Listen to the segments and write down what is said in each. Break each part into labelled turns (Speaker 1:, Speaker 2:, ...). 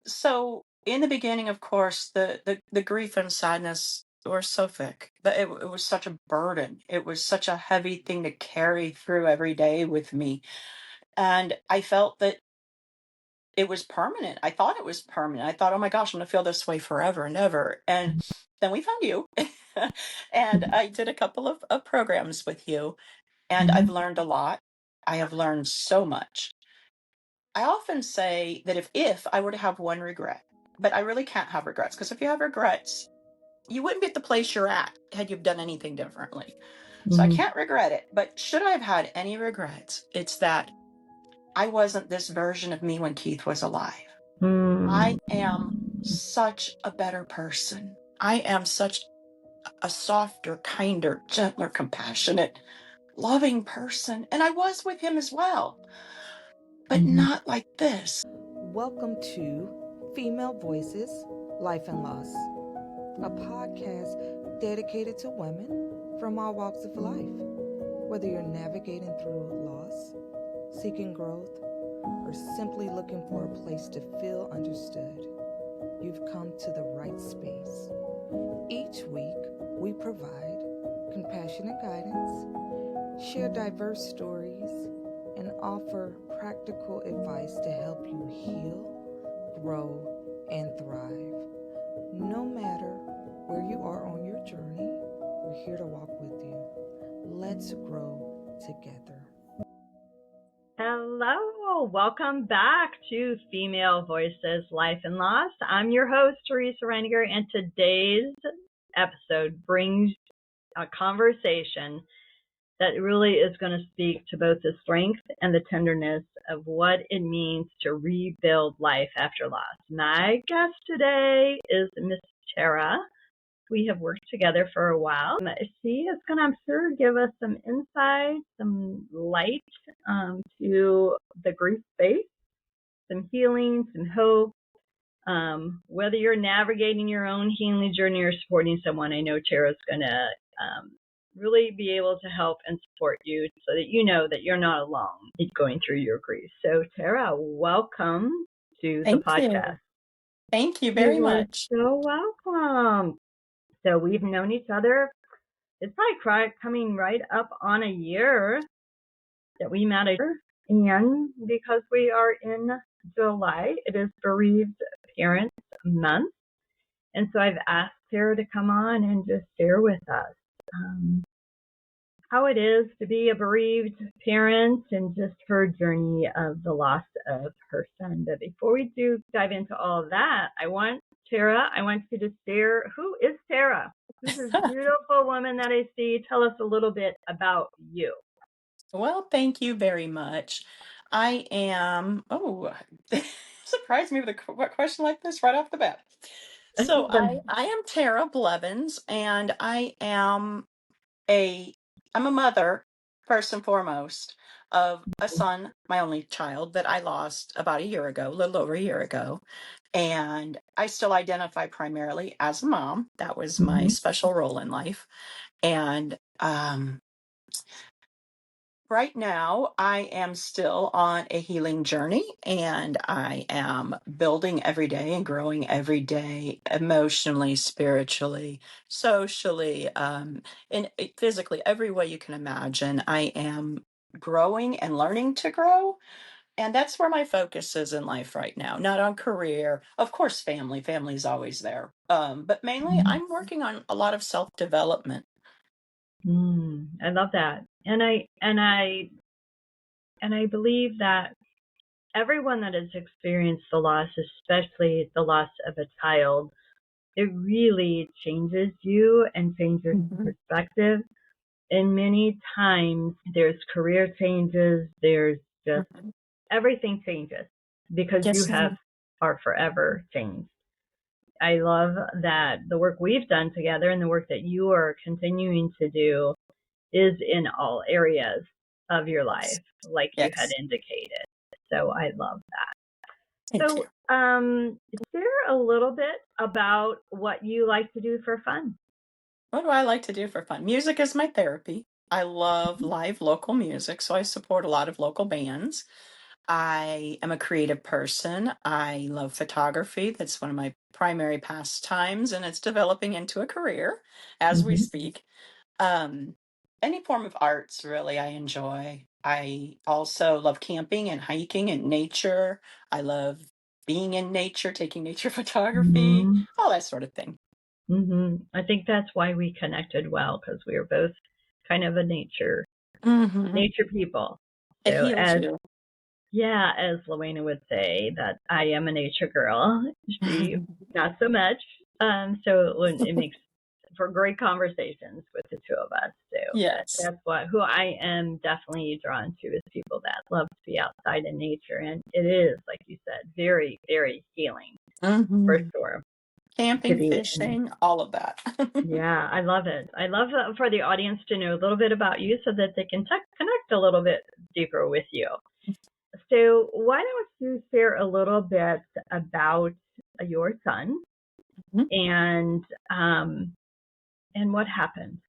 Speaker 1: So in the beginning, of course, the grief and sadness were so thick that it was such a burden. It was such a heavy thing to carry through every day with me. And I felt that it was permanent. I thought it was permanent. I thought, oh my gosh, I'm going to feel this way forever and ever. And then we found you. And I did a couple of programs with you, and I've learned a lot. I have learned so much. I often say that if I were to have one regret, but I really can't have regrets, because if you have regrets, you wouldn't be at the place you're at had you done anything differently. So I
Speaker 2: Mhm.
Speaker 1: can't regret it. But should I have had any regrets, it's that I wasn't this version of me when Keith was alive.
Speaker 2: Mm.
Speaker 1: I am such a better person. I am such a softer, kinder, gentler, compassionate, loving person. And I was with him as well, but not like this.
Speaker 3: Welcome to Female Voices, Life and Loss, a podcast dedicated to women from all walks of life. Whether you're navigating through loss, seeking growth, or simply looking for a place to feel understood, you've come to the right space. Each week, we provide compassionate guidance, share diverse stories, and offer practical advice to help you heal, grow, and thrive. No matter where you are on your journey, we're here to walk with you. Let's grow together.
Speaker 2: Hello, welcome back to Female Voices, Life and Loss. I'm your host, Teresa Reiniger, and today's episode brings a conversation that really is going to speak to both the strength and the tenderness of what it means to rebuild life after loss. My guest today is Miss Tara. We have worked together for a while. She is going to, I'm sure, give us some insight, some light to the grief space, some healing, some hope. Whether you're navigating your own healing journey or supporting someone, I know Tara's going to really be able to help and support you so that you know that you're not alone in going through your grief. So, Tara, welcome to the
Speaker 1: Thank you.
Speaker 2: podcast.
Speaker 1: Thank you very
Speaker 2: You are
Speaker 1: much.
Speaker 2: so welcome. So we've known each other. It's probably coming right up on a year that we met, and because we are in July, it is Bereaved Parents Month. And so I've asked Tara to come on and just share with us how it is to be a bereaved parent and just her journey of the loss of her son. But before we do dive into all of that, I want you to share, who is Tara? Who's this beautiful woman that I see? Tell us a little bit about you.
Speaker 1: Well, thank you very much. I am, surprised me with a question like this right off the bat. So I am Tara Blevins, and a, I'm a mother, first and foremost, of a son, my only child, that I lost about a year ago, a little over a year ago. And I still identify primarily as a mom. That was my special role in life. And right now, I am still on a healing journey, and I am building every day and growing every day, emotionally, spiritually, socially, and physically, every way you can imagine. I am growing and learning to grow. And that's where my focus is in life right now, not on career. Of course, family. Family is always there. But mainly, I'm working on a lot of self development.
Speaker 2: I love that. And I believe that everyone that has experienced the loss, especially the loss of a child, it really changes you and changes perspective. And many times there's career changes, there's just everything changes because you
Speaker 1: Yes.
Speaker 2: are forever changed. I love that the work we've done together and the work that you are continuing to do is in all areas of your life, like you had
Speaker 1: Yes.
Speaker 2: indicated. So I love that.
Speaker 1: Thank
Speaker 2: So,
Speaker 1: you.
Speaker 2: share a little bit about what you like to do for fun.
Speaker 1: What do I like to do for fun? Music is my therapy. I love live local music, so I support a lot of local bands. I am a creative person. I love photography. That's one of my primary pastimes, and it's developing into a career as we
Speaker 2: Mm-hmm.
Speaker 1: speak. Um, any form of arts, really, I enjoy. I also love camping and hiking and nature. I love being in nature, taking nature photography,
Speaker 2: Mm-hmm.
Speaker 1: all that sort of thing.
Speaker 2: Mm-hmm. I think that's why we connected well, because we were both kind of a nature
Speaker 1: Hmm.
Speaker 2: people.
Speaker 1: It
Speaker 2: So
Speaker 1: heals you.
Speaker 2: as Luana would say, that I am a nature girl. She not so much. It makes for great conversations with the two of us. So
Speaker 1: Yes.
Speaker 2: that's who I am definitely drawn to, is people that love to be outside in nature, and it is, like you said, very, very healing for
Speaker 1: Hmm.
Speaker 2: sure to
Speaker 1: Camping,
Speaker 2: be in.
Speaker 1: fishing, all of that.
Speaker 2: Yeah, I love it. I love for the audience to know a little bit about you so that they can connect a little bit deeper with you. So why don't you share a little bit about your son
Speaker 1: Mhm.
Speaker 2: and what happened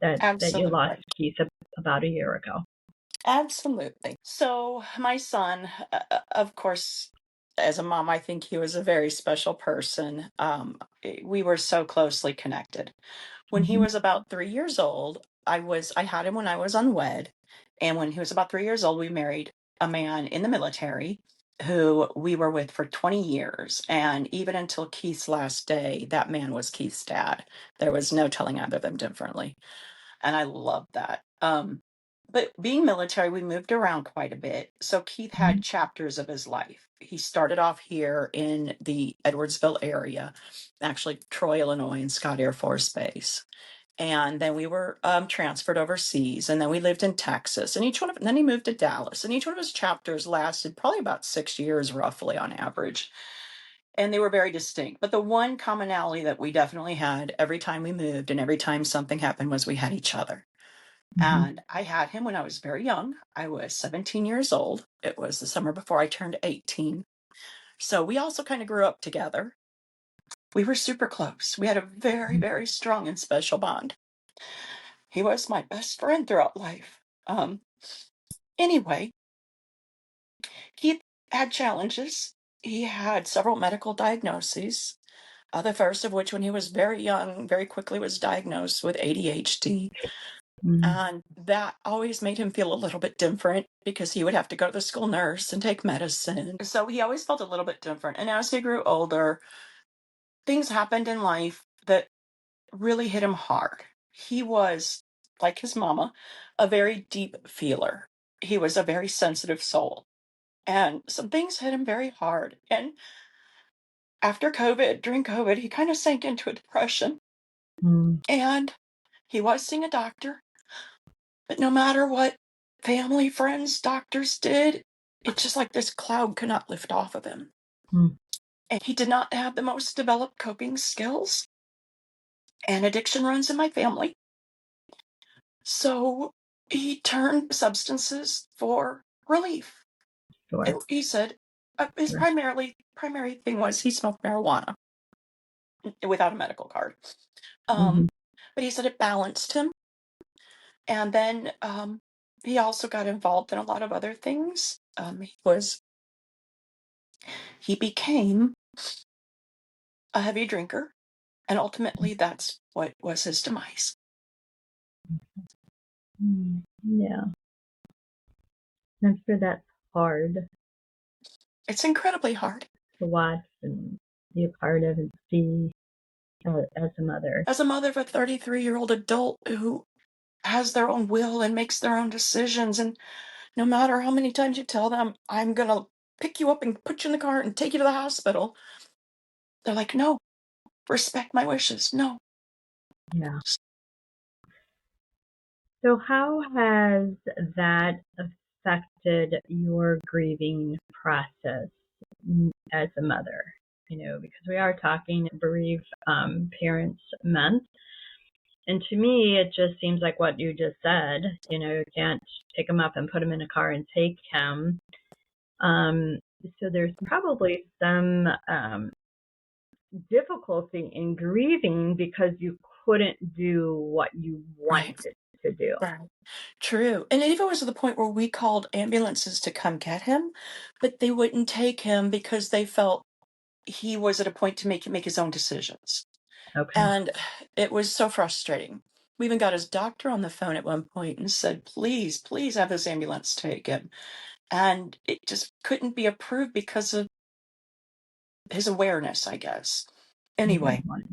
Speaker 2: that you lost
Speaker 1: Absolutely.
Speaker 2: Keith about a year ago?
Speaker 1: Absolutely. So, my son, of course, as a mom, I think he was a very special person. We were so closely connected. When he
Speaker 2: Mm-hmm.
Speaker 1: was about 3 years old, I had him when I was unwed, and when he was about 3 years old, we married a man in the military who we were with for 20 years. And even until Keith's last day, that man was Keith's dad. There was no telling either of them differently, and I love that. But being military, we moved around quite a bit. So Keith had chapters of his life. He started off here in the Edwardsville area, actually Troy, Illinois, and Scott Air Force Base. And then we were transferred overseas, and then we lived in Texas. And and then he moved to Dallas. And each one of his chapters lasted probably about 6 years, roughly on average. And they were very distinct. But the one commonality that we definitely had every time we moved and every time something happened was we had each other.
Speaker 2: Mm-hmm.
Speaker 1: And I had him when I was very young. I was 17 years old. It was the summer before I turned 18. So we also kind of grew up together. We were super close. We had a very, very strong and special bond. He was my best friend throughout life. Anyway, he had challenges. He had several medical diagnoses. The first of which, when he was very young, very quickly was diagnosed with ADHD.
Speaker 2: Mm-hmm.
Speaker 1: And that always made him feel a little bit different because he would have to go to the school nurse and take medicine. So he always felt a little bit different. And as he grew older, things happened in life that really hit him hard. He was, like his mama, a very deep feeler. He was a very sensitive soul. And some things hit him very hard. And after COVID, during COVID, he kind of sank into a depression. And he was seeing a doctor. But no matter what family, friends, doctors did, it's just like this cloud could not lift off of him.
Speaker 2: Mm-hmm.
Speaker 1: And he did not have the most developed coping skills, and addiction runs in my family. So he turned to substances for relief.
Speaker 2: Sure.
Speaker 1: He said his
Speaker 2: Sure.
Speaker 1: primary thing was he smoked marijuana without a medical card.
Speaker 2: Mm-hmm.
Speaker 1: But he said it balanced him. And then he also got involved in a lot of other things. He became a heavy drinker, and ultimately that's what was his demise.
Speaker 2: Yeah. I'm sure that's hard
Speaker 1: It's incredibly hard.
Speaker 2: to watch and be a part of and see as a mother.
Speaker 1: As a mother of a 33-year-old adult who has their own will and makes their own decisions, and no matter how many times you tell them, I'm going to pick you up and put you in the car and take you to the hospital, they're like, no, respect my wishes. No.
Speaker 2: Yeah. So how has that affected your grieving process as a mother? Because we are talking Bereaved Parents Month. And to me, it just seems like what you just said. You can't pick him up and put him in a car and take him. So there's probably some difficulty in grieving because you couldn't do what you
Speaker 1: Right.
Speaker 2: wanted to do.
Speaker 1: Right. True. And it even was to the point where we called ambulances to come get him, but they wouldn't take him because they felt he was at a point to make his own decisions.
Speaker 2: Okay.
Speaker 1: And it was so frustrating. We even got his doctor on the phone at one point and said, please, please have this ambulance take him. And it just couldn't be approved because of his awareness, I guess. Anyway, um,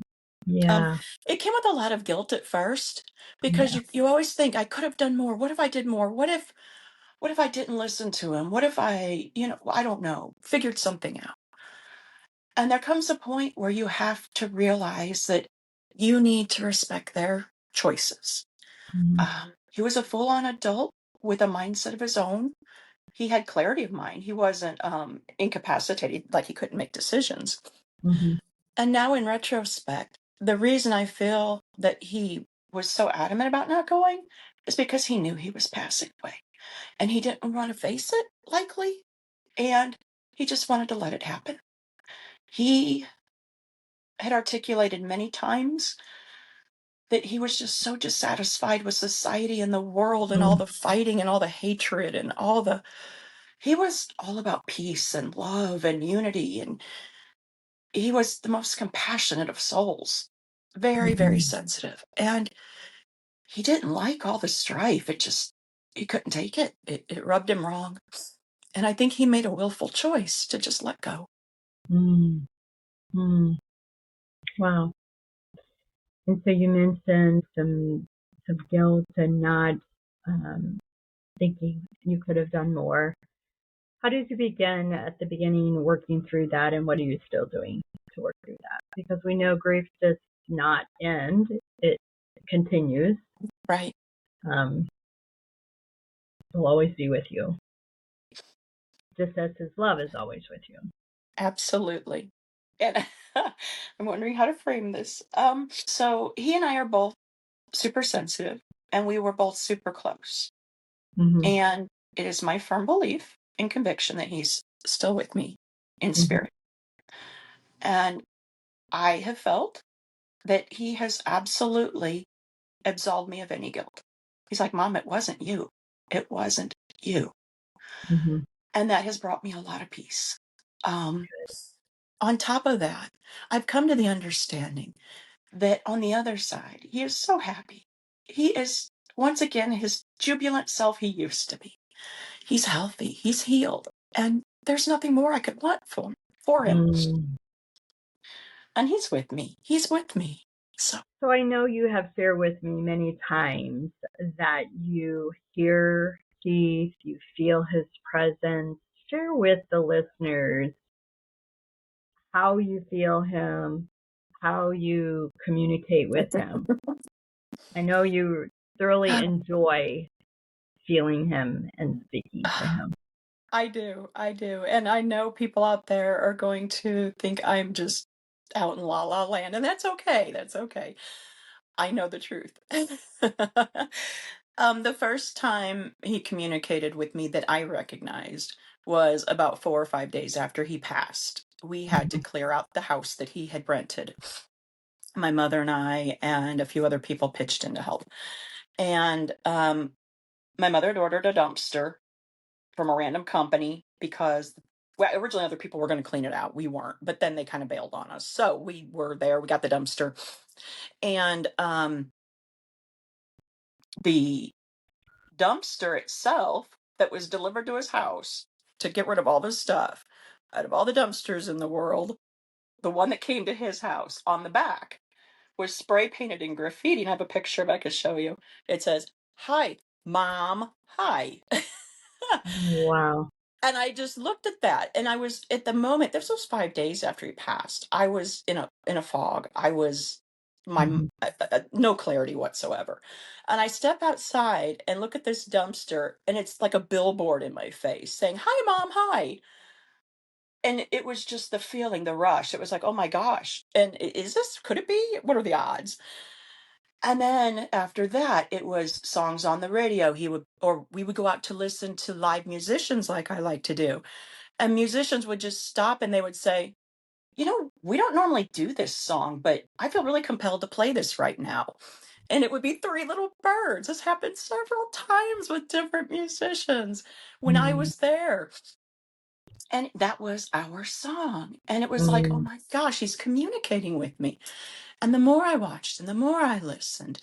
Speaker 2: Yeah.
Speaker 1: it came with a lot of guilt at first because
Speaker 2: Yeah.
Speaker 1: you always think I could have done more. What if I did more? What if I didn't listen to him? What if I, I don't know, figured something out? And there comes a point where you have to realize that you need to respect their choices. He was a full on adult with a mindset of his own. He had clarity of mind. He wasn't incapacitated, like he couldn't make decisions.
Speaker 2: Mm-hmm.
Speaker 1: And now, in retrospect, the reason I feel that he was so adamant about not going is because he knew he was passing away and he didn't want to face it, likely. And he just wanted to let it happen. He had articulated many times that he was just so dissatisfied with society and the world and all the fighting and all the hatred and he was all about peace and love and unity. And he was the most compassionate of souls, very, very sensitive. And he didn't like all the strife. He couldn't take it. It rubbed him wrong. And I think he made a willful choice to just let go.
Speaker 2: Wow. And so you mentioned some guilt and not thinking you could have done more. How did you begin at the beginning working through that, and what are you still doing to work through that? Because we know grief does not end; it continues.
Speaker 1: Right.
Speaker 2: Will always be with you, just as his love is always with you.
Speaker 1: Absolutely. And I'm wondering how to frame this. So he and I are both super sensitive, and we were both super close. And it is my firm belief and conviction that he's still with me in spirit. And I have felt that he has absolutely absolved me of any guilt. He's like, Mom, it wasn't you. It wasn't you. And that has brought me a lot of peace. On top of that, I've come to the understanding that on the other side, he is so happy. He is, once again, his jubilant self he used to be. He's healthy, he's healed, and there's nothing more I could want for him. And he's with me. He's with me. So
Speaker 2: I know you have shared with me many times that you hear, see, you feel his presence. Share with the listeners how you feel him, how you communicate with him. I know you thoroughly enjoy feeling him and speaking to him.
Speaker 1: I do. And I know people out there are going to think I'm just out in la la land, and that's okay. That's okay. I know the truth. The first time he communicated with me that I recognized was about 4 or 5 days after he passed. We had to clear out the house that he had rented. My mother and I and a few other people pitched in to help. And my mother had ordered a dumpster from a random company because originally other people were going to clean it out. We weren't, but then they kind of bailed on us. So we were there. We got the dumpster. And the dumpster itself that was delivered to his house to get rid of all this stuff, out of all the dumpsters in the world, the one that came to his house on the back was spray painted in graffiti. And I have a picture of it I can show you. It says, "Hi, Mom, hi."
Speaker 2: Wow.
Speaker 1: And I just looked at that, and I was at the moment. This was 5 days after he passed. I was in a fog. I was no clarity whatsoever. And I step outside and look at this dumpster, and it's like a billboard in my face saying, "Hi, Mom, hi." And it was just the feeling, the rush. It was like, oh my gosh. And could it be? What are the odds? And then after that, it was songs on the radio. We would go out to listen to live musicians like I like to do. And musicians would just stop and they would say, we don't normally do this song, but I feel really compelled to play this right now. And it would be three little birds. This happened several times with different musicians when I was there. And that was our song. And it was like, oh my gosh, he's communicating with me. And the more I watched and the more I listened,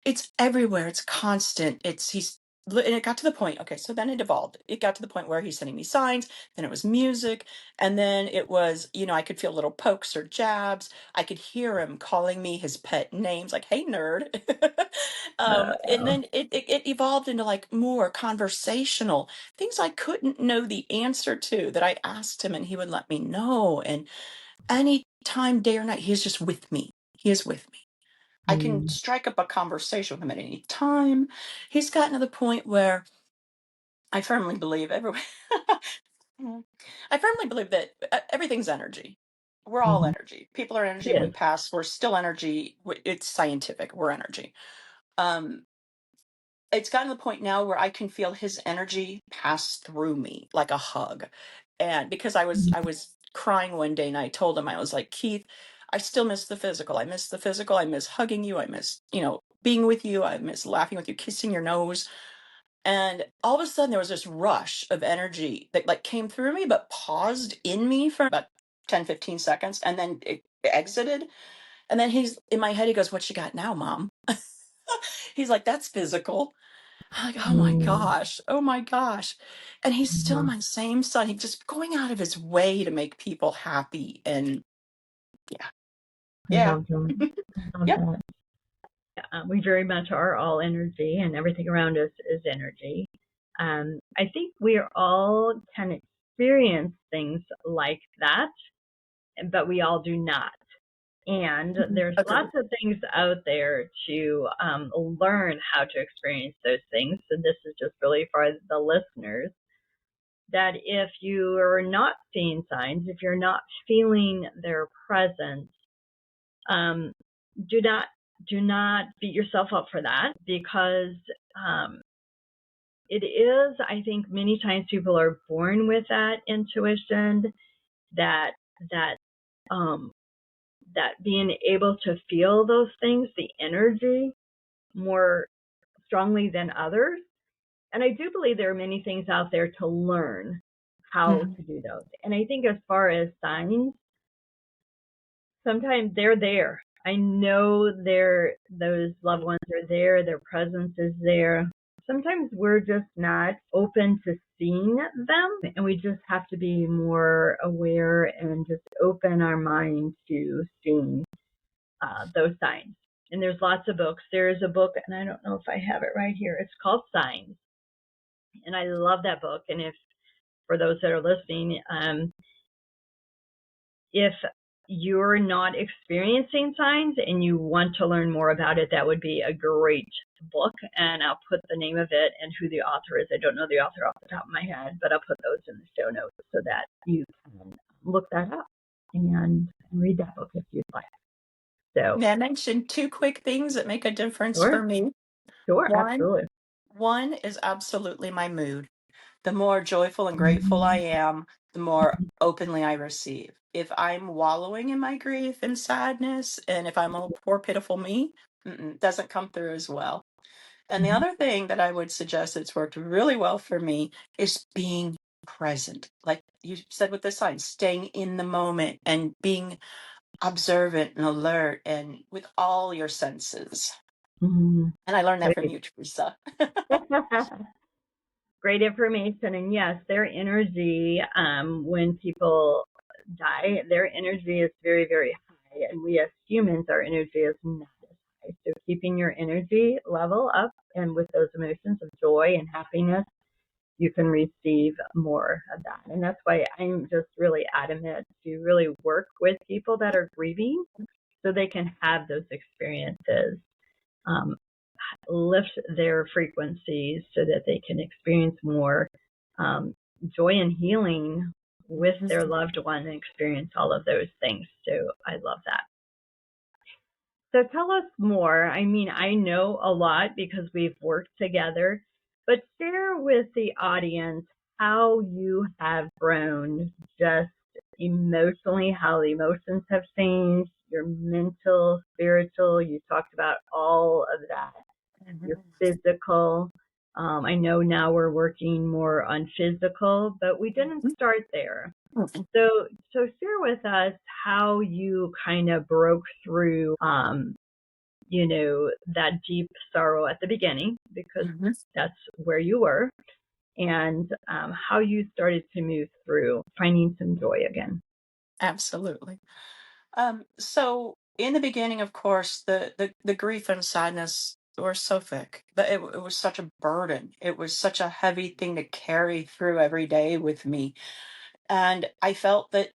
Speaker 1: it's everywhere. It's constant. And it got to the point. Okay, so then it evolved. It got to the point where he's sending me signs. Then it was music, and then it was, I could feel little pokes or jabs. I could hear him calling me his pet names, like "Hey, nerd." And then it evolved into like more conversational things I couldn't know the answer to that I asked him, and he would let me know. And anytime, day or night, he is just with me. He is with me. I can strike up a conversation with him at any time. He's gotten to the point where I firmly believe I firmly believe that everything's energy. We're all energy. People are energy. When we
Speaker 2: Yes.
Speaker 1: pass, we're still energy. It's scientific. We're energy. Um, it's gotten to the point now where I can feel his energy pass through me like a hug. And because I was crying one day and I told him, I was like, Keith, I still miss the physical. I miss the physical. I miss hugging you. I miss, being with you. I miss laughing with you, kissing your nose. And all of a sudden there was this rush of energy that like came through me, but paused in me for about 10, 15 seconds. And then it exited. And then he's in my head. He goes, what you got now, mom? He's like, that's physical. I'm like, oh my gosh, oh my gosh. And he's still my same son. He's just going out of his way to make people happy. And yeah,
Speaker 2: I
Speaker 1: yeah,
Speaker 2: love that. I love
Speaker 1: yep.
Speaker 2: that. We very much are all energy, and everything around us is energy. I think we all can experience things like that, but we all do not. And there's
Speaker 1: Agreed.
Speaker 2: lots of things out there to learn how to experience those things. So this is just really for the listeners, that if you are not seeing signs, if you're not feeling their presence, do not beat yourself up for that, because it is, I think many times people are born with that intuition, that that um, that being able to feel those things, the energy, more strongly than others. And I do believe there are many things out there to learn how to do those. And I think as far as signs, sometimes they're there. I know those loved ones are there, their presence is there. Sometimes we're just not open to seeing them, and we just have to be more aware and just open our mind to seeing those signs. And there's lots of books. There's a book, and I don't know if I have it right here. It's called Signs, and I love that book. And if for those that are listening, if you're not experiencing signs and you want to learn more about it, that would be a great book. And I'll put the name of it and who the author is. I don't know the author off the top of my head, but I'll put those in the show notes so that you can look that up and read that book if you'd like. So,
Speaker 1: May I mention two quick things that make a difference for me?
Speaker 2: sure,
Speaker 1: One,
Speaker 2: absolutely.
Speaker 1: one is absolutely my mood. The more joyful and grateful I am, the more openly I receive. If I'm wallowing in my grief and sadness, and if I'm a poor, pitiful me, doesn't come through as well. And the other thing that I would suggest that's worked really well for me is being present. Like you said with the sign, staying in the moment and being observant and alert and with all your senses. And I learned that from
Speaker 2: Great.
Speaker 1: you, Teresa.
Speaker 2: Great information. And yes, their energy, when people die, their energy is very, very high. And we as humans, our energy is not as high. So keeping your energy level up, and with those emotions of joy and happiness, you can receive more of that. And that's why I'm just really adamant to really work with people that are grieving so they can have those experiences. Lift their frequencies so that they can experience more joy and healing with their loved one and experience all of those things. So I love that. So tell us more. I mean, I know a lot because we've worked together, but share with the audience how you have grown just emotionally, how the emotions have changed, your mental, spiritual. You talked about all of that, your physical. I know now we're working more on physical, but we didn't start there. So share with us how you kind of broke through, that deep sorrow at the beginning, because that's where you were, and how you started to move through finding some joy again.
Speaker 1: Absolutely. So in the beginning, of course, the grief and sadness were so thick, but it was such a burden. It was such a heavy thing to carry through every day with me. And I felt that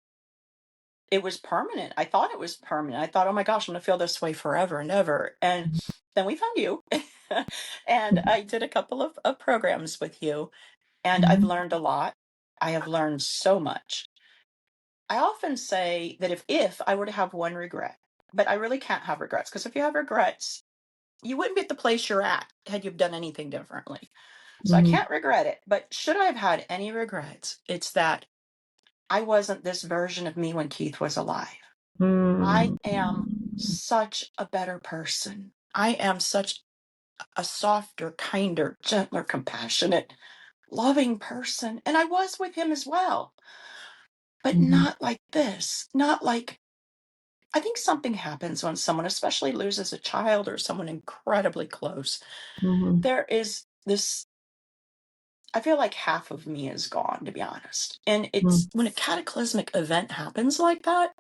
Speaker 1: it was permanent. I thought it was permanent. I thought, oh my gosh, I'm gonna feel this way forever and ever. And then we found you. And I did a couple of programs with you, and I've learned a lot. I have learned so much. I often say that if I were to have one regret, but I really can't have regrets, because if you have regrets, you wouldn't be at the place you're at had you done anything differently. So I
Speaker 2: Mm-hmm.
Speaker 1: can't regret it. But should I have had any regrets, it's that I wasn't this version of me when Keith was alive. I am such a better person. I am such a softer, kinder, gentler, compassionate, loving person. And I was with him as well, but not like this. Not like, I think something happens when someone, especially loses a child or someone incredibly close. There is this, I feel like half of me is gone, to be honest. And it's when a cataclysmic event happens like that,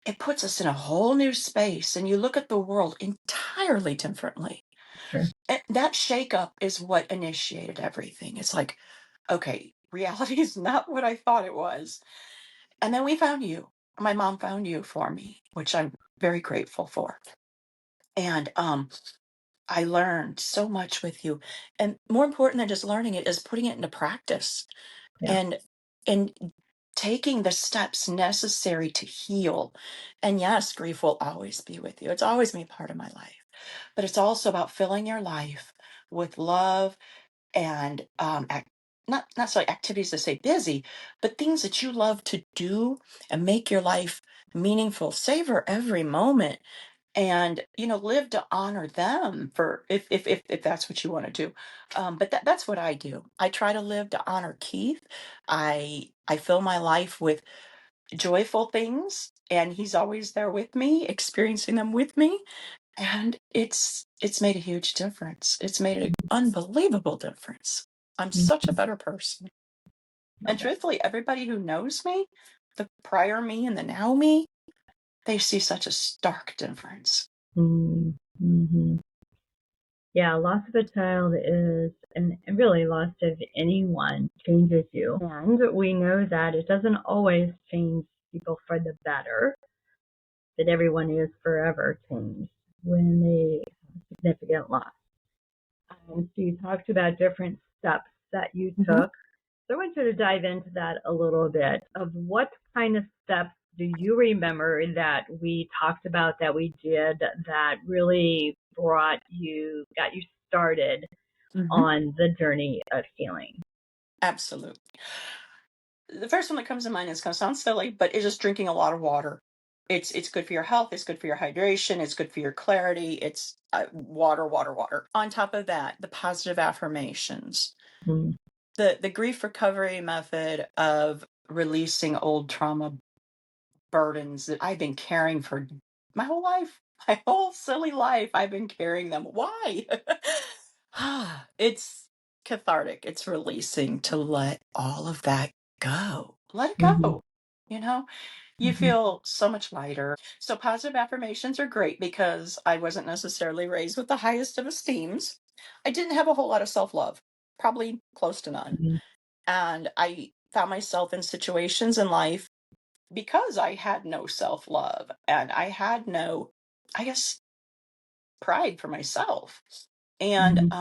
Speaker 1: it puts us in a whole new space and you look at the world entirely differently.
Speaker 2: Sure.
Speaker 1: And that shakeup is what initiated everything. It's like, okay, reality is not what I thought it was. And then we found you. My mom found you for me, which I'm very grateful for. And I learned so much with you. And more important than just learning it is putting it into practice
Speaker 2: Yeah.
Speaker 1: and taking the steps necessary to heal. And yes, grief will always be with you. It's always been part of my life. But it's also about filling your life with love and not necessarily activities to stay busy, but things that you love to do and make your life meaningful. Savor every moment and live to honor them for if that's what you want to do. But that's what I do. I try to live to honor Keith. I fill my life with joyful things, and he's always there with me, experiencing them with me, and it's made a huge difference. It's made an unbelievable difference. I'm such a better person. And truthfully, everybody who knows me, the prior me and the now me, they see such a stark difference.
Speaker 2: Mm-hmm. Yeah, loss of a child is, and really loss of anyone changes you. And we know that it doesn't always change people for the better, that everyone is forever changed when they have a significant loss. So you talked about different steps that you took. So I want you to dive into that a little bit of what kind of steps do you remember that we talked about, that we did, that really got you started on the journey of healing?
Speaker 1: Absolutely. The first one that comes to mind is going to sound silly, but it's just drinking a lot of water. It's good for your health. It's good for your hydration. It's good for your clarity. It's water, water, water. On top of that, the positive affirmations, the grief recovery method of releasing old trauma burdens that I've been carrying for my whole life, my whole silly life. I've been carrying them. Why? It's cathartic. It's releasing to let all of that go. Let it go. You know, you feel so much lighter. So positive affirmations are great because I wasn't necessarily raised with the highest of esteems. I didn't have a whole lot of self-love, probably close to none. And I found myself in situations in life because I had no self-love and I had no, I guess, pride for myself. And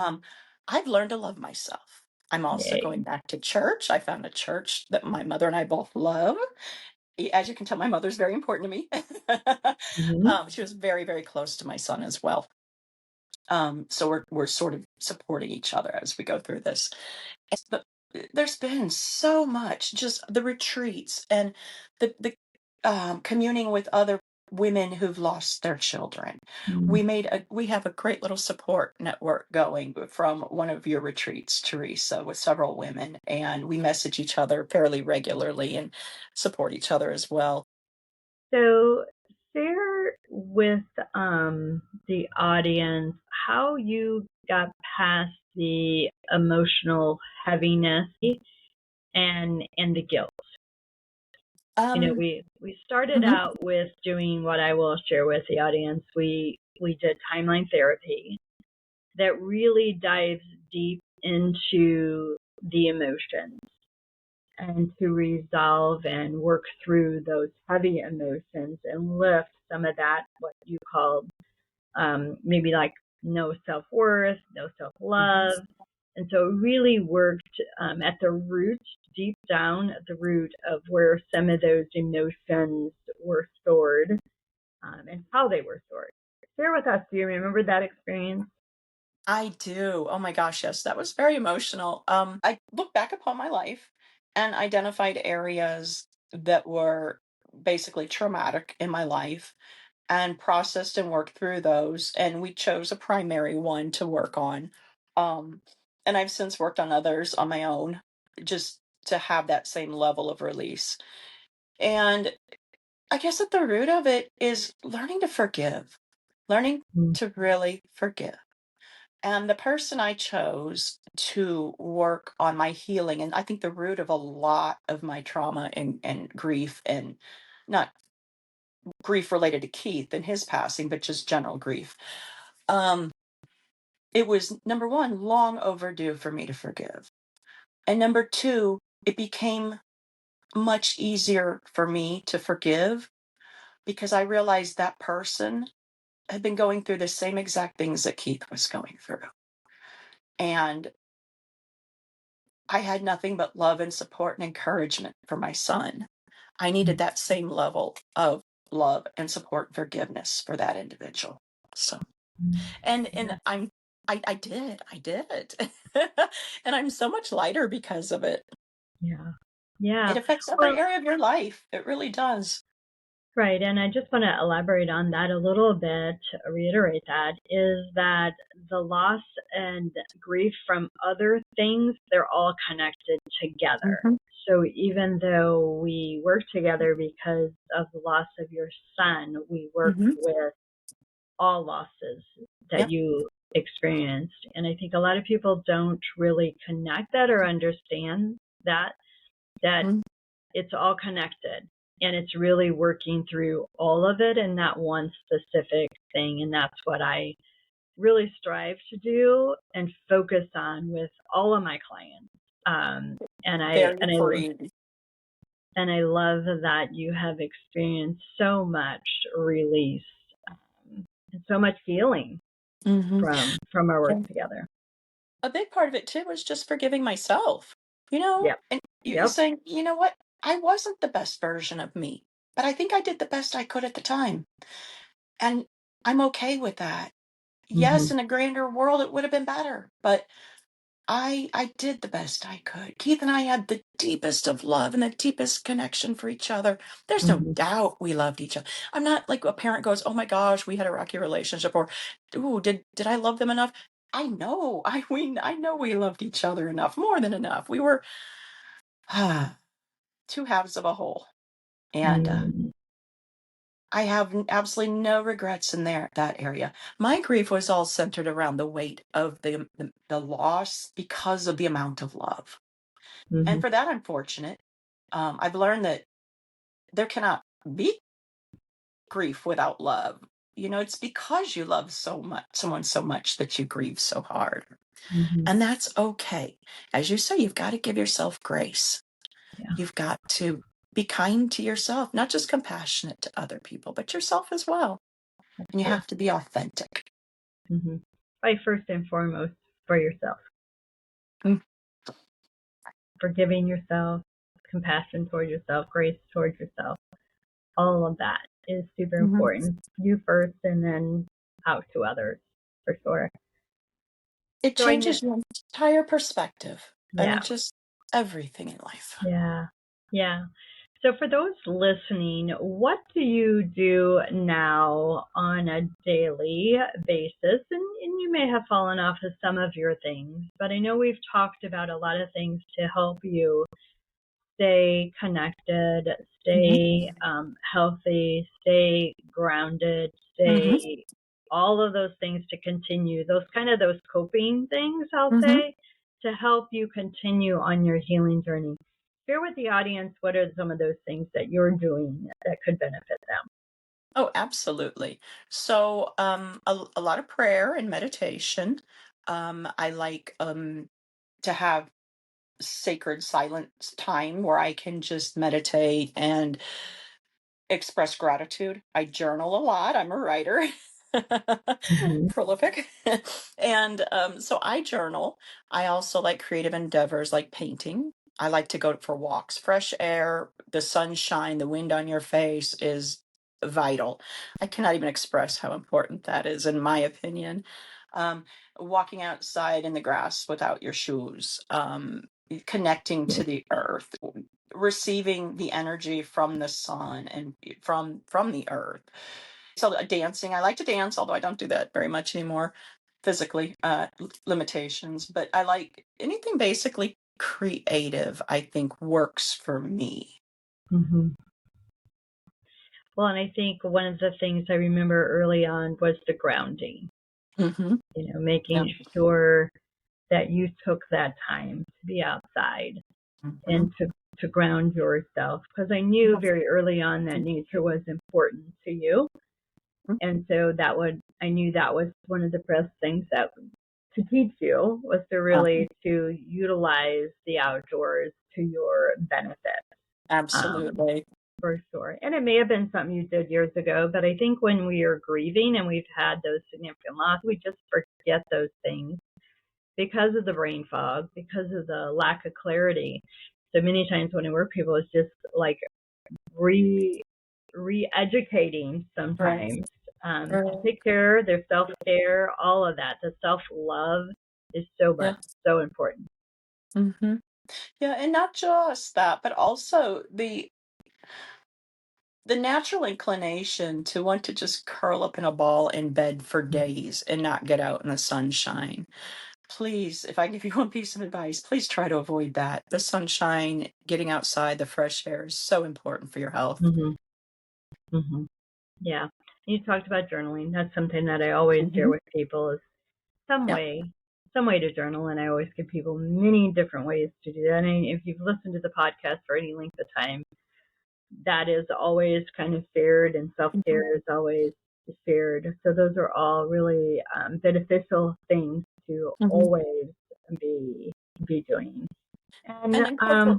Speaker 1: I've learned to love myself. I'm also
Speaker 2: Yay.
Speaker 1: going back to church. I found a church that my mother and I both love. As you can tell, my mother's very important to me. She was very, very close to my son as well. So we're sort of supporting each other as we go through this. But there's been so much, just the retreats and the communing with other women who've lost their children.
Speaker 2: Mm.
Speaker 1: We have a great little support network going from one of your retreats, Teresa, with several women, and we message each other fairly regularly and support each other as well.
Speaker 2: So share with the audience how you got past the emotional heaviness and the guilt. We started
Speaker 1: Mhm.
Speaker 2: out with doing what I will share with the audience. We did timeline therapy that really dives deep into the emotions and to resolve and work through those heavy emotions and lift some of that, what you called maybe like no self-worth, no
Speaker 1: Mhm.
Speaker 2: self-love. And so it really worked at the root, deep down at the root of where some of those emotions were stored and how they were stored. Share with us, do you remember that experience?
Speaker 1: I do. Oh my gosh, yes, that was very emotional. I look back upon my life and identified areas that were basically traumatic in my life and processed and worked through those. And we chose a primary one to work on. Um, and I've since worked on others on my own, just to have that same level of release. And I guess at the root of it is learning to forgive, learning
Speaker 2: Mm.
Speaker 1: to really forgive. And the person I chose to work on my healing, and I think the root of a lot of my trauma and grief, and not grief related to Keith and his passing, but just general grief. Um, it was number one, long overdue for me to forgive. And number two, it became much easier for me to forgive because I realized that person had been going through the same exact things that Keith was going through. And I had nothing but love and support and encouragement for my son. I needed that same level of love and support and forgiveness for that individual. So, and I did it. And I'm so much lighter because of it.
Speaker 2: Yeah. Yeah.
Speaker 1: It affects every
Speaker 2: Well,
Speaker 1: area of your life. It really does.
Speaker 2: right. And I just want to elaborate on that a little bit, reiterate that, is that the loss and grief from other things, they're all connected together.
Speaker 1: Mhm,
Speaker 2: So even though we work together because of the loss of your son, we work
Speaker 1: mhm,
Speaker 2: with all losses that
Speaker 1: yep,
Speaker 2: you experienced. And I think a lot of people don't really connect that or understand that
Speaker 1: mhm,
Speaker 2: it's all connected and it's really working through all of it and not one specific thing. And that's what I really strive to do and focus on with all of my clients. And I
Speaker 1: very
Speaker 2: and I
Speaker 1: free.
Speaker 2: and I love that you have experienced so much release and so much healing
Speaker 1: Mhm.
Speaker 2: from our work
Speaker 1: And
Speaker 2: together.
Speaker 1: a big part of it too was just forgiving myself, you know,
Speaker 2: Yep.
Speaker 1: and you
Speaker 2: Yep.
Speaker 1: saying, you know what, I wasn't the best version of me, but I think I did the best I could at the time. And I'm okay with that.
Speaker 2: Hmm.
Speaker 1: Yes, in a grander world, it would have been better, but I did the best I could. Keith and I had the deepest of love and the deepest connection for each other. There's no
Speaker 2: Hmm.
Speaker 1: doubt we loved each other. I'm not like a parent goes, "Oh my gosh, we had a rocky relationship," or "Ooh, did I love them enough?" I know we loved each other enough, more than enough. We were two halves of a whole, and
Speaker 2: Hmm.
Speaker 1: I have absolutely no regrets in that area. My grief was all centered around the weight of the loss because of the amount of love. And
Speaker 2: Hmm.
Speaker 1: for that, I'm fortunate. I've learned that there cannot be grief without love. You know, it's because you love someone so much that you grieve so hard.
Speaker 2: Hmm.
Speaker 1: And that's okay. As you say, you've got to give yourself grace.
Speaker 2: Yeah,
Speaker 1: You've got to be kind to yourself, not just compassionate to other people, but yourself as well.
Speaker 2: of
Speaker 1: And you
Speaker 2: course.
Speaker 1: have to be authentic.
Speaker 2: Hmm. By first and foremost for yourself,
Speaker 1: Mm,
Speaker 2: forgiving yourself, compassion toward yourself, grace towards yourself. All of that is super
Speaker 1: mhm.
Speaker 2: important. You first and then out to others for sure.
Speaker 1: It
Speaker 2: So I know,
Speaker 1: changes your entire perspective
Speaker 2: yeah,
Speaker 1: and just everything in life.
Speaker 2: yeah, yeah. So for those listening, what do you do now on a daily basis? And you may have fallen off of some of your things, but I know we've talked about a lot of things to help you stay connected,
Speaker 1: Hmm.
Speaker 2: stay healthy, stay grounded,
Speaker 1: Hmm.
Speaker 2: stay all of those things to continue, those coping things, I'll
Speaker 1: Hmm.
Speaker 2: say, to help you continue on your healing journey. Share with the audience what are some of those things that you're doing that could benefit them.
Speaker 1: Oh, absolutely. So, a lot of prayer and meditation. I like to have sacred silence time where I can just meditate and express gratitude. I journal a lot. I'm a writer,
Speaker 2: Mm-hmm.
Speaker 1: prolific. And so I journal. I also like creative endeavors like painting. I like to go for walks. Fresh air, the sunshine, the wind on your face is vital. I cannot even express how important that is, in my opinion. Um, Walking outside in the grass without your shoes, connecting to the earth, receiving the energy from the sun and from the earth. So dancing, I like to dance, although I don't do that very much anymore physically, limitations, but I like anything basically creative, I think works for me.
Speaker 2: Mm-hmm. Well, and I think one of the things I remember early on was the grounding,
Speaker 1: Hmm. Yeah.
Speaker 2: making sure that you took that time to be outside
Speaker 1: Hmm.
Speaker 2: and to ground yourself, because I knew very early on that nature was important to you. And so I knew that was one of the best things that to teach you was to
Speaker 1: Uh,
Speaker 2: really to utilize the outdoors to your benefit. Um,
Speaker 1: Absolutely.
Speaker 2: for sure. And it may have been something you did years ago, but I think when we are grieving and we've had those significant loss, we just forget those things because of the brain fog, because of the lack of clarity. So many times when I work people, it's just like re re-educating
Speaker 1: Right.
Speaker 2: sometimes to
Speaker 1: Right.
Speaker 2: take care, their self-care, all of that. The self-love is
Speaker 1: Yeah.
Speaker 2: so important.
Speaker 1: Hmm. Yeah, and not just that, but also the natural inclination to want to just curl up in a ball in bed for days and not get out in the sunshine. Please, if I give you one piece of advice, please try to avoid that. The sunshine, getting outside, the fresh air is so important for your health.
Speaker 2: Mm-hmm. Mm-hmm. Yeah. You talked about journaling. That's something that I always share
Speaker 1: Hmm.
Speaker 2: with people is some
Speaker 1: Yeah.
Speaker 2: way, some way to journal. And I always give people many different ways to do that. And if you've listened to the podcast for any length of time, that is always kind of shared, and
Speaker 1: Hmm.
Speaker 2: self-care is always shared. So those are all really beneficial things to
Speaker 1: Hmm.
Speaker 2: always be doing. And
Speaker 1: And incorporate,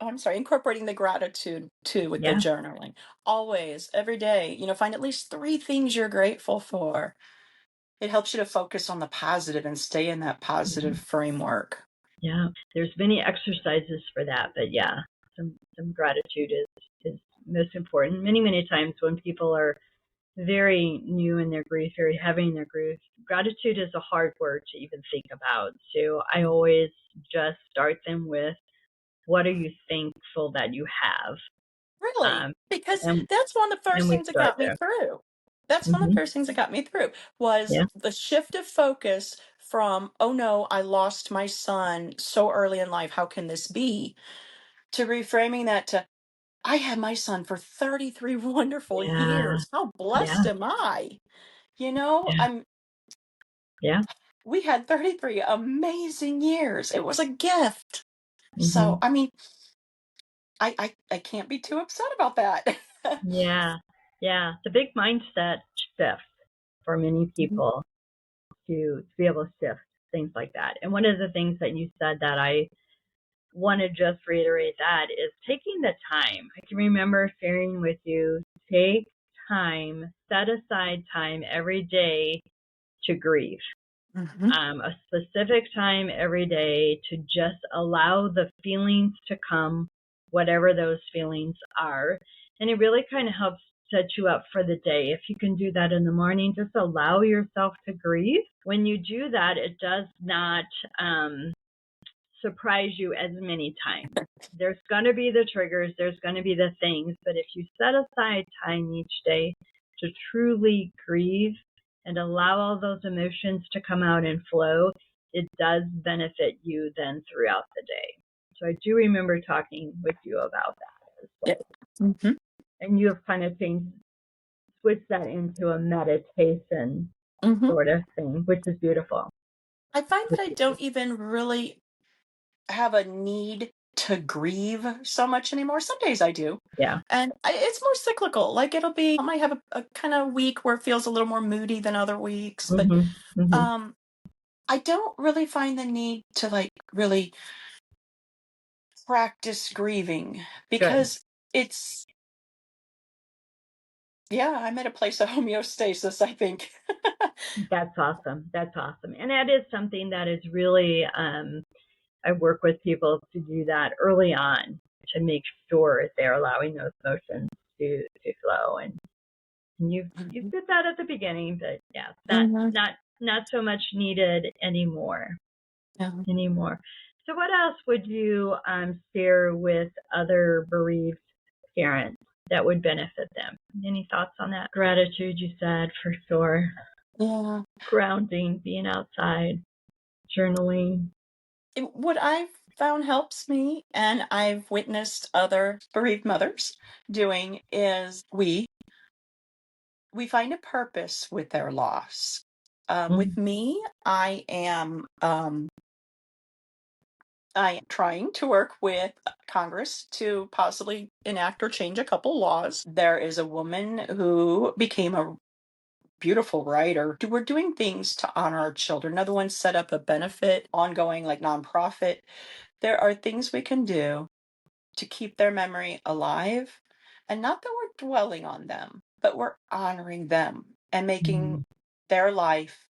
Speaker 1: oh, I'm sorry, incorporating the gratitude too with the
Speaker 2: yeah,
Speaker 1: journaling. Always, every day, find at least three things you're grateful for. It helps you to focus on the positive and stay in that positive framework.
Speaker 2: yeah. There's many exercises for that, but yeah, some gratitude is most important. Many times when people are very new in their grief, very heavy in their grief, gratitude is a hard word to even think about. So I always just start them with, what are you thankful that you have?
Speaker 1: Really?
Speaker 2: Um,
Speaker 1: Because
Speaker 2: and
Speaker 1: that's one of the
Speaker 2: and
Speaker 1: first
Speaker 2: we
Speaker 1: things that
Speaker 2: start
Speaker 1: got me
Speaker 2: there.
Speaker 1: through. That's one of the
Speaker 2: Hmm.
Speaker 1: first things that got me through was
Speaker 2: Yeah,
Speaker 1: the shift of focus from, oh no, I lost my son so early in life. How can this be? To reframing that to, I had my son for 33 wonderful
Speaker 2: yeah,
Speaker 1: years. How
Speaker 2: yeah,
Speaker 1: blessed am I? You know,
Speaker 2: yeah,
Speaker 1: I'm
Speaker 2: yeah.
Speaker 1: we had 33 amazing years. It was a gift.
Speaker 2: Hmm.
Speaker 1: So, I mean, I can't be too upset about that.
Speaker 2: Yeah, yeah. It's a big mindset shift for many
Speaker 1: Mhm.
Speaker 2: people to be able to shift things like that. And one of the things that you said that I want to just reiterate that is taking the time. I can remember sharing with you, take time, set aside time every day to grieve.
Speaker 1: Mhm.
Speaker 2: A specific time every day to just allow the feelings to come, whatever those feelings are. And it really kind of helps set you up for the day. If you can do that in the morning, just allow yourself to grieve. When you do that, it does not surprise you as many times. There's going to be the triggers, there's going to be the things, but if you set aside time each day to truly grieve and allow all those emotions to come out and flow, it does benefit you then throughout the day. So I do remember talking with you about that as well.
Speaker 1: Yeah. Mm-hmm.
Speaker 2: And you have kind of switched that into a meditation
Speaker 1: Mm-hmm.
Speaker 2: sort of thing, which is beautiful.
Speaker 1: I find that I don't even really have a need to grieve so much anymore. Some days I do.
Speaker 2: Yeah.
Speaker 1: And it's more cyclical. Like it'll be, I might have a kind of week where it feels a little more moody than other weeks. But I don't really find the need to like really practice grieving because it's, yeah, I'm at a place of homeostasis, I think.
Speaker 2: That's awesome. That's awesome. And that is something that is really, I work with people to do that early on to make sure they're allowing those emotions to flow. And you did that at the beginning, but yeah, not so much needed anymore. So what else would you share with other bereaved parents that would benefit them? Any thoughts on that? Gratitude, you said, for sure.
Speaker 1: Yeah.
Speaker 2: Grounding, being outside, journaling.
Speaker 1: What I've found helps me, and I've witnessed other bereaved mothers doing, is we find a purpose with their loss. With me, I am trying to work with Congress to possibly enact or change a couple laws. There is a woman who became a beautiful writer. We're doing things to honor our children. Another one set up a benefit, ongoing, like nonprofit. There are things we can do to keep their memory alive. And not that we're dwelling on them, but we're honoring them and making their life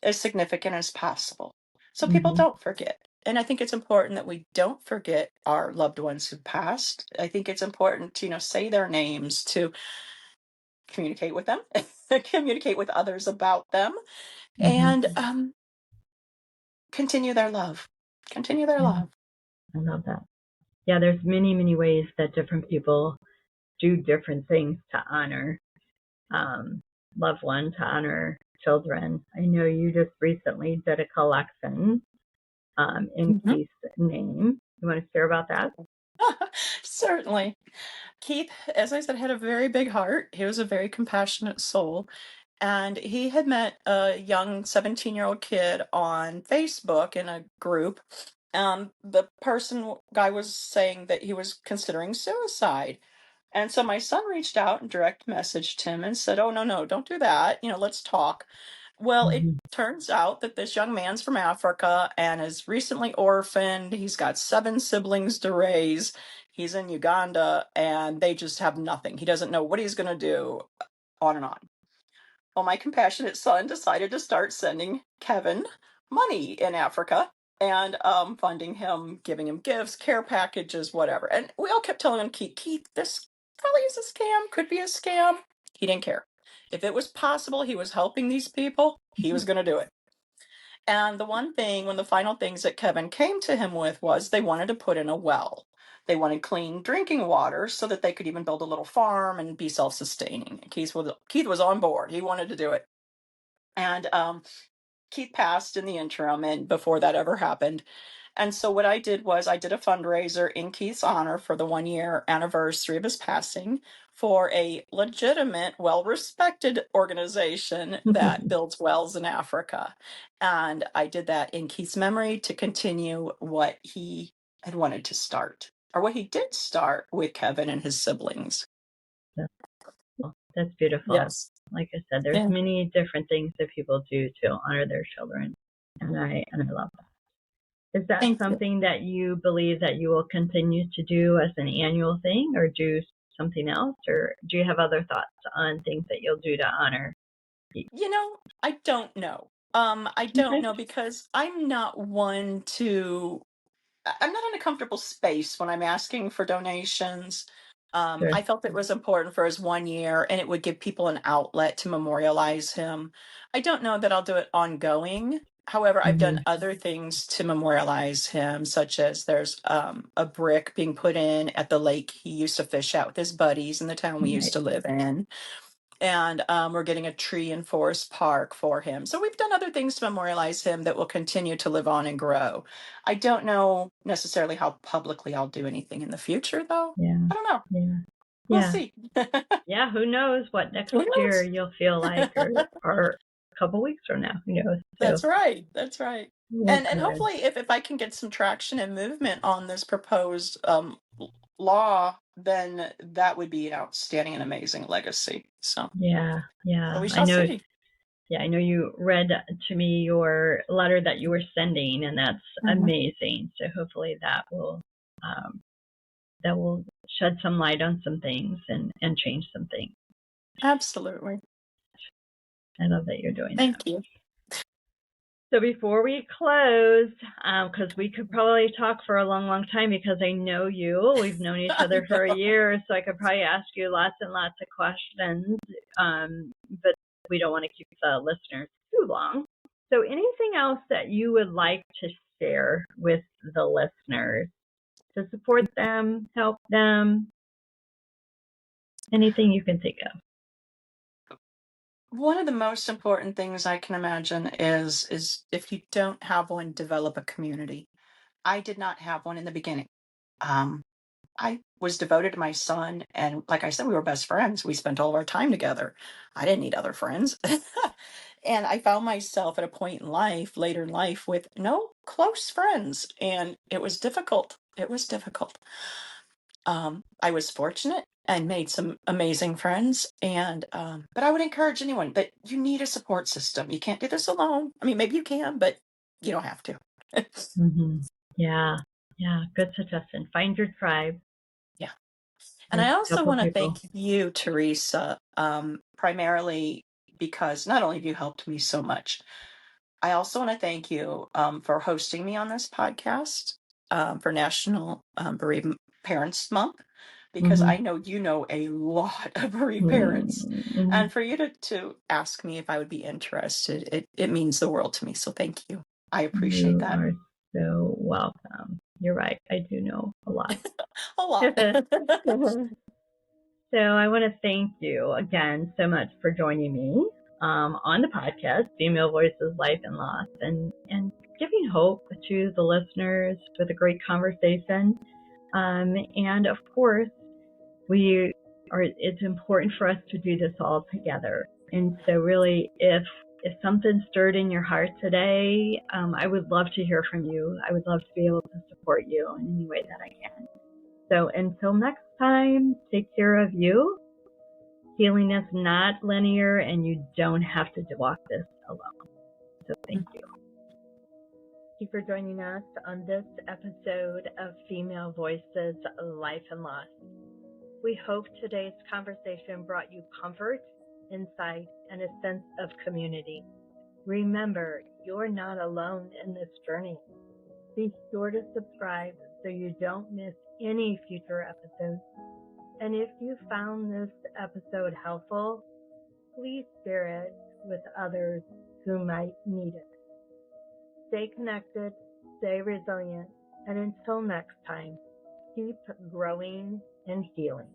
Speaker 1: as significant as possible. So people don't forget. And I think it's important that we don't forget our loved ones who passed. I think it's important to, say their names, to communicate with them, communicate with others about them, and continue their love. Continue their love.
Speaker 2: I love that. Yeah, there's many, many ways that different people do different things to honor loved ones, to honor children. I know you just recently did a collection in Keith's name. You want to share about that?
Speaker 1: Certainly. Keith, as I said, had a very big heart. He was a very compassionate soul. And he had met a young 17-year-old kid on Facebook in a group. The guy was saying that he was considering suicide. And so my son reached out and direct messaged him and said, "Oh, no, don't do that. Let's talk." Well, it turns out that this young man's from Africa and is recently orphaned. He's got 7 siblings to raise. He's in Uganda and they just have nothing. He doesn't know what he's going to do, on and on. Well, my compassionate son decided to start sending Kevin money in Africa and funding him, giving him gifts, care packages, whatever. And we all kept telling him, Keith, this probably is a scam, could be a scam. He didn't care. If it was possible he was helping these people, he was going to do it. And one of the final things that Kevin came to him with was they wanted to put in a well. They wanted clean drinking water so that they could even build a little farm and be self-sustaining. Keith was on board. He wanted to do it. And Keith passed in the interim and before that ever happened. And so what I did was I did a fundraiser in Keith's honor for the 1-year anniversary of his passing for a legitimate, well-respected organization that builds wells in Africa. And I did that in Keith's memory to continue what he had wanted to start, or what he did start with Kevin and his siblings.
Speaker 2: That's beautiful.
Speaker 1: Yes.
Speaker 2: Like I said, there's many different things that people do to honor their children. And I love that. Is that something that you believe that you will continue to do as an annual thing, or do something else? Or do you have other thoughts on things that you'll do to honor?
Speaker 1: I don't know. I don't know, because I'm not one to, I'm not in a comfortable space when I'm asking for donations. I felt it was important for his 1 year and it would give people an outlet to memorialize him. I don't know that I'll do it ongoing. However, I've done
Speaker 2: Mhm.
Speaker 1: other things to memorialize him, such as there's a brick being put in at the lake he used to fish at with his buddies in the town we used
Speaker 2: Right.
Speaker 1: to live in. And we're getting a tree in Forest Park for him. So we've done other things to memorialize him that will continue to live on and grow. I don't know necessarily how publicly I'll do anything in the future, though.
Speaker 2: Yeah.
Speaker 1: I don't know.
Speaker 2: Yeah.
Speaker 1: We'll
Speaker 2: Yeah.
Speaker 1: see.
Speaker 2: Yeah. Who knows what next
Speaker 1: Who
Speaker 2: year
Speaker 1: knows?
Speaker 2: you'll feel like, or a couple weeks from now. Who knows? So,
Speaker 1: That's right. That's right.
Speaker 2: well,
Speaker 1: And
Speaker 2: good.
Speaker 1: hopefully if I can get some traction and movement on this proposed law, then that would be an outstanding and amazing legacy. So
Speaker 2: Yeah. Yeah.
Speaker 1: we
Speaker 2: I
Speaker 1: shall
Speaker 2: know.
Speaker 1: see.
Speaker 2: Yeah, I know you read to me your letter that you were sending, and that's
Speaker 1: Mhm.
Speaker 2: amazing. So hopefully that will shed some light on some things and change some things.
Speaker 1: Absolutely.
Speaker 2: I love that you're doing that.
Speaker 1: Thank you.
Speaker 2: So before we close, because we could probably talk for a long, long time, because I know you. We've known each
Speaker 1: I
Speaker 2: other for a
Speaker 1: know.
Speaker 2: year, so I could probably ask you lots and lots of questions. But we don't want to keep the listeners too long. So anything else that you would like to share with the listeners to support them, help them, anything you can think of?
Speaker 1: One of the most important things I can imagine is if you don't have one, develop a community. I did not have one in the beginning. Um, I was devoted to my son, and like I said, we were best friends. We spent all of our time together. I didn't need other friends. And I found myself at a point in life, later in life, with no close friends, and it was difficult. It was difficult. I was fortunate and made some amazing friends, and but I would encourage anyone that you need a support system. You can't do this alone. I mean, maybe you can, but you don't have to.
Speaker 2: Mm-hmm. Yeah, yeah, good suggestion. Find your tribe.
Speaker 1: Yeah. And
Speaker 2: There's
Speaker 1: I
Speaker 2: a
Speaker 1: also
Speaker 2: couple
Speaker 1: want to
Speaker 2: people.
Speaker 1: thank you, Teresa, primarily because not only have you helped me so much, I also want to thank you for hosting me on this podcast for National Bereaved Parents Month, because
Speaker 2: Mm-hmm.
Speaker 1: I know you know a lot of bereaved parents.
Speaker 2: Mm-hmm.
Speaker 1: And for you to ask me if I would be interested, it means the world to me. So thank you. I appreciate
Speaker 2: You
Speaker 1: that
Speaker 2: are so welcome. You're right. I do know a lot.
Speaker 1: a lot.
Speaker 2: So I want to thank you again so much for joining me on the podcast, Female Voices, Life&Loss, and giving hope to the listeners with a great conversation. And of course, it's important for us to do this all together. And so really, if something stirred in your heart today, I would love to hear from you. I would love to be able to support you in any way that I can. So until next time, take care of you. Healing is not linear, and you don't have to walk this alone. So thank you. Thank you for joining us on this episode of Female Voices, Life&Loss. We hope today's conversation brought you comfort, insight, and a sense of community. Remember, you're not alone in this journey. Be sure to subscribe so you don't miss any future episodes. And if you found this episode helpful, please share it with others who might need it. Stay connected, stay resilient, and until next time, keep growing and healing.